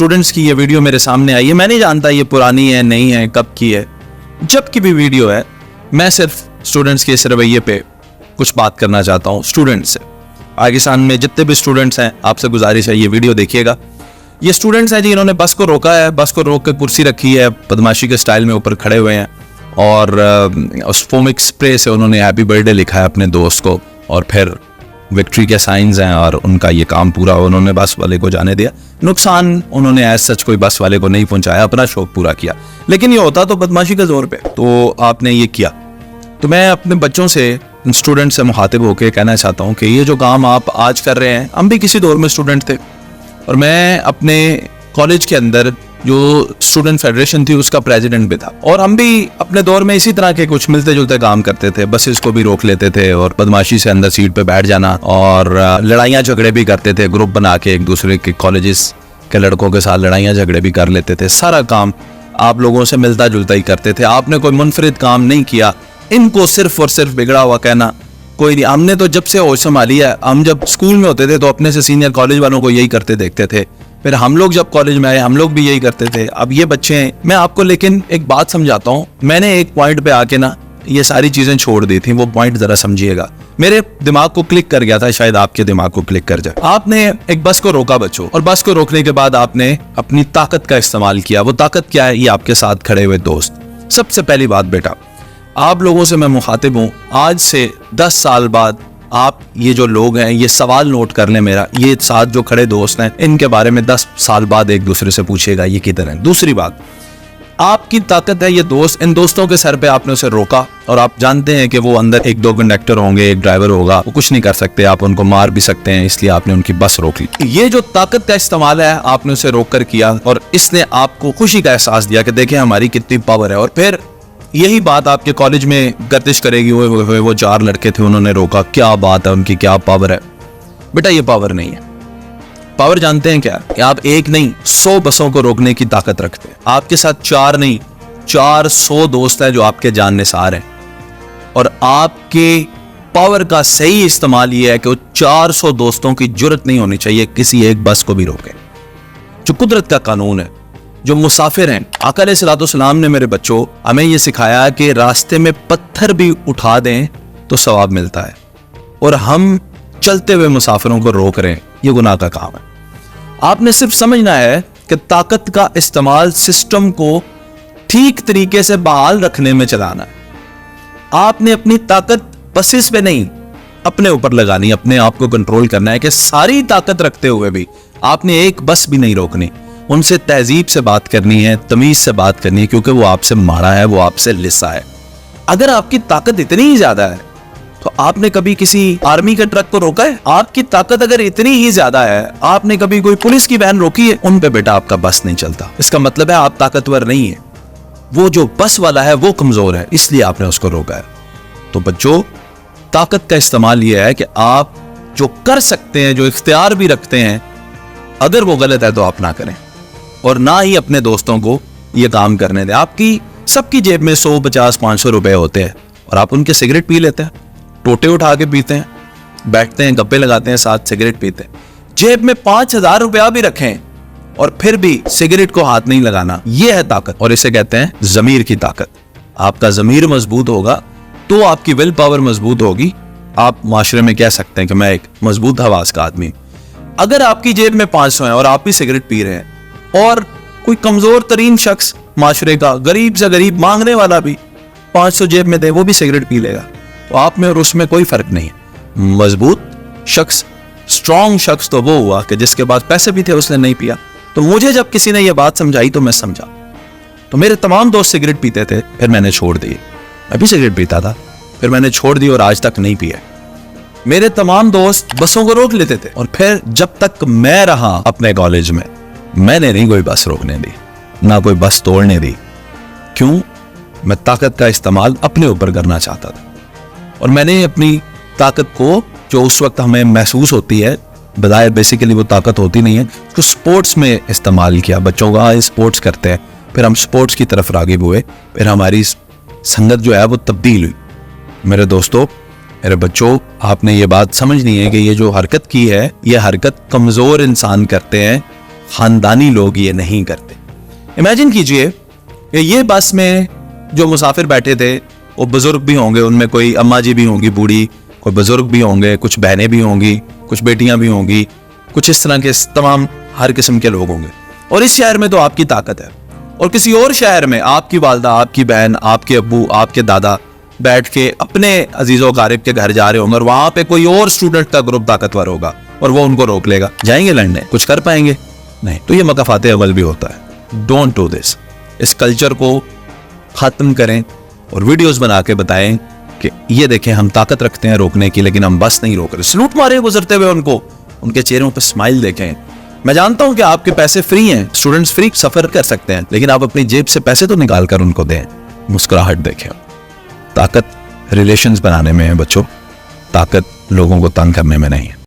Students की ये video मेरे सामने आई है, मैं नहीं जानता ये पुरानी है नहीं है कब की है, जब की भी वीडियो है मैं सिर्फ स्टूडेंट्स के इस रवैये पे कुछ बात करना चाहता हूँ स्टूडेंट्स से। पाकिस्तान में जितने भी स्टूडेंट्स हैं आपसे गुजारिश है ये वीडियो देखिएगा। ये स्टूडेंट्स हैं जी, इन्होंने बस को रोका है, बस को रोक के कुर्सी रखी है, बदमाशी के स्टाइल में ऊपर खड़े हुए हैं और उस फोमिक स्प्रे से उन्होंने हैप्पी बर्थडे लिखा है अपने दोस्त को और फिर विक्ट्री के साइंस हैं और उनका ये काम पूरा उन्होंने बस वाले को जाने दिया। नुकसान उन्होंने एज सच कोई बस वाले को नहीं पहुंचाया, अपना शौक पूरा किया, लेकिन ये होता तो बदमाशी के जोर पे, तो आपने ये किया। तो मैं अपने बच्चों से, स्टूडेंट से मुखातिब होकर कहना चाहता हूँ कि ये जो काम आप आज कर रहे हैं, हम भी किसी दौर में स्टूडेंट थे और मैं अपने कॉलेज के अंदर जो स्टूडेंट फेडरेशन थी उसका प्रेसिडेंट भी था और हम भी अपने दौर में इसी तरह के कुछ मिलते जुलते काम करते थे। बसेस को भी रोक लेते थे और बदमाशी से अंदर सीट पे बैठ जाना और लड़ाइयाँ झगड़े भी करते थे, ग्रुप बना के एक दूसरे के कॉलेजेस के लड़कों के साथ लड़ाइयाँ झगड़े भी कर लेते थे। सारा काम आप लोगों से मिलता जुलता ही करते थे, आपने कोई मुनफरिद काम नहीं किया। इनको सिर्फ और सिर्फ बिगड़ा हुआ कहना कोई नहीं। हमने तो जब से होश संभाली है, हम जब स्कूल में होते थे तो अपने से सीनियर कॉलेज वालों को यही करते देखते थे, फिर हम लोग जब कॉलेज में आए हम लोग भी यही करते थे। अब ये बच्चे हैं, मैं आपको लेकिन एक बात समझाता हूँ। मैंने एक पॉइंट पे आके ना ये सारी चीजें छोड़ दी थी, वो पॉइंट जरा समझिएगा, मेरे दिमाग को क्लिक कर गया था, शायद आपके दिमाग को क्लिक कर जाए। आपने एक बस को रोका बच्चों, और बस को रोकने के बाद आपने अपनी ताकत का इस्तेमाल किया। वो ताकत क्या है? ये आपके साथ खड़े हुए दोस्त। सबसे पहली बात बेटा, आप लोगों से मैं मुखातिब हूँ, आज से 10 साल बाद आप ये जो लोग हैं ये सवाल नोट कर लें मेरा, ये साथ जो खड़े दोस्त हैं इनके बारे में 10 साल बाद एक दूसरे से पूछेगा ये किधर है। दूसरी बात, आपकी ताकत है ये दोस्त, इन दोस्तों के सर पे आपने उसे रोका और आप जानते हैं कि वो अंदर 1-2 कंडक्टर होंगे, एक ड्राइवर होगा, वो कुछ नहीं कर सकते, आप उनको मार भी सकते हैं, इसलिए आपने उनकी बस रोक ली। ये जो ताकत का इस्तेमाल है आपने उसे रोक कर किया और इसने आपको खुशी का एहसास दिया कि देखें हमारी कितनी पावर है। और फिर यही बात आपके कॉलेज में गर्दिश करेगी, वो 4 लड़के थे उन्होंने रोका, क्या बात है, उनकी क्या पावर है। बेटा ये पावर नहीं है। पावर जानते हैं क्या? कि आप एक नहीं 100 बसों को रोकने की ताकत रखते हैं। आपके साथ 4 नहीं 400 दोस्त हैं जो आपके जाननिसार हैं और आपके पावर का सही इस्तेमाल ये है कि वो 400 दोस्तों की जुर्रत नहीं होनी चाहिए किसी एक बस को भी रोके। जो कुदरत का कानून है, जो मुसाफिर हैं, आका अलैहिस्सलाम ने मेरे बच्चों हमें ये सिखाया कि रास्ते में पत्थर भी उठा दें तो सवाब मिलता है और हम चलते हुए मुसाफिरों को रोक रहे हैं, ये गुनाह का काम है। आपने सिर्फ समझना है कि ताकत का इस्तेमाल सिस्टम को ठीक तरीके से बहाल रखने में चलाना है। आपने अपनी ताकत बसेस पे नहीं अपने ऊपर लगानी, अपने आप को कंट्रोल करना है कि सारी ताकत रखते हुए भी आपने एक बस भी नहीं रोकनी। उनसे तहजीब से बात करनी है, तमीज से बात करनी है, क्योंकि वो आपसे माड़ा है, वो आपसे लिस्सा है। अगर आपकी ताकत इतनी ही ज्यादा है तो आपने कभी किसी आर्मी के ट्रक को रोका है? आपकी ताकत अगर इतनी ही ज्यादा है, आपने कभी कोई पुलिस की वैन रोकी है? उन पे बेटा आपका बस नहीं चलता। इसका मतलब है आप ताकतवर नहीं है, वो जो बस वाला है वो कमजोर है, इसलिए आपने उसको रोका है। तो बच्चों, ताकत का इस्तेमाल यह है कि आप जो कर सकते हैं, जो इख्तियार भी रखते हैं, अगर वो गलत है तो आप ना करें और ना ही अपने दोस्तों को ये काम करने दें। आपकी सबकी जेब में 100, 50, 500 रुपए होते हैं और आप उनके सिगरेट पी लेते हैं, टोटे उठा के पीते हैं, बैठते हैं, गप्पे लगाते हैं, साथ सिगरेट पीते हैं। जेब में 5000 रुपया भी रखें और फिर भी सिगरेट को हाथ नहीं लगाना, ये है ताकत और इसे कहते हैं ज़मीर की ताकत। आपका ज़मीर मजबूत होगा तो आपकी विल पावर मजबूत होगी। आप माशरे में कह सकते हैं कि मैं एक मजबूत हवास का आदमी। अगर आपकी जेब में 500 है और आप भी सिगरेट पी रहे हैं और कोई कमजोर तरीन शख्स माशरे का, गरीब से गरीब मांगने वाला भी 500 जेब में दे, वो भी सिगरेट पी लेगा, तो आप में और उसमें कोई फर्क नहीं है। मजबूत शख्स, स्ट्रॉन्ग शख्स तो वो हुआ कि जिसके पास पैसे भी थे उसने नहीं पिया। तो मुझे जब किसी ने ये बात समझाई तो मैं समझा। तो मेरे तमाम दोस्त सिगरेट पीते थे, फिर मैंने छोड़ दिए। मैं भी सिगरेट पीता था, फिर मैंने छोड़ दी और आज तक नहीं पिया। मेरे तमाम दोस्त बसों को रोक लेते थे और फिर जब तक मैं रहा अपने कॉलेज में, मैंने नहीं कोई बस रोकने दी, ना कोई बस तोड़ने दी। क्यों? मैं ताकत का इस्तेमाल अपने ऊपर करना चाहता था और मैंने अपनी ताकत को, जो उस वक्त हमें महसूस होती है, बजाय बेसिकली वो ताकत होती नहीं है, उसको स्पोर्ट्स में इस्तेमाल किया। बच्चों का स्पोर्ट्स करते हैं, फिर हम स्पोर्ट्स की तरफ राग़िब हुए, फिर हमारी संगत जो है वो तब्दील हुई। मेरे दोस्तों, मेरे बच्चों, आपने ये बात समझनी है कि ये जो हरकत की है, ये हरकत कमज़ोर इंसान करते हैं, خاندانی لوگ یہ نہیں کرتے. امیجن کیجئے کہ یہ بس میں جو مسافر بیٹھے تھے وہ بزرگ بھی ہوں گے, ان میں کوئی اماں جی بھی ہوں گی بوڑھی, کوئی بزرگ بھی ہوں گے, کچھ بہنیں بھی ہوں گی, کچھ بیٹیاں بھی ہوں گی, کچھ اس طرح کے تمام ہر قسم کے لوگ ہوں گے. اور اس شہر میں تو آپ کی طاقت ہے, اور کسی اور شہر میں آپ کی والدہ, آپ کی بہن, آپ کے ابو, آپ کے دادا بیٹھ کے اپنے عزیز و اقارب کے گھر جا رہے ہوں گے, اور وہاں پہ کوئی اور اسٹوڈنٹ کا گروپ طاقتور ہوگا اور وہ ان کو روک لے گا. جائیں گے لڑنے؟ کچھ کر پائیں گے؟ نہیں. تو یہ مکافات اول بھی ہوتا ہے. Don't do this. اس کلچر کو ختم کریں اور ویڈیوز بنا کے بتائیں کہ یہ دیکھیں ہم طاقت رکھتے ہیں روکنے کی, لیکن ہم بس نہیں روک رہے. سلوٹ مارے گزرتے ہوئے ان کو, ان کے چہروں پہ اسمائل دیکھیں. میں جانتا ہوں کہ آپ کے پیسے فری ہیں, اسٹوڈنٹس فری سفر کر سکتے ہیں, لیکن آپ اپنی جیب سے پیسے تو نکال کر ان کو دیں. مسکراہٹ دیکھیں. طاقت ریلیشنز بنانے میں ہے بچوں, طاقت لوگوں کو تنگ کرنے میں نہیں ہے.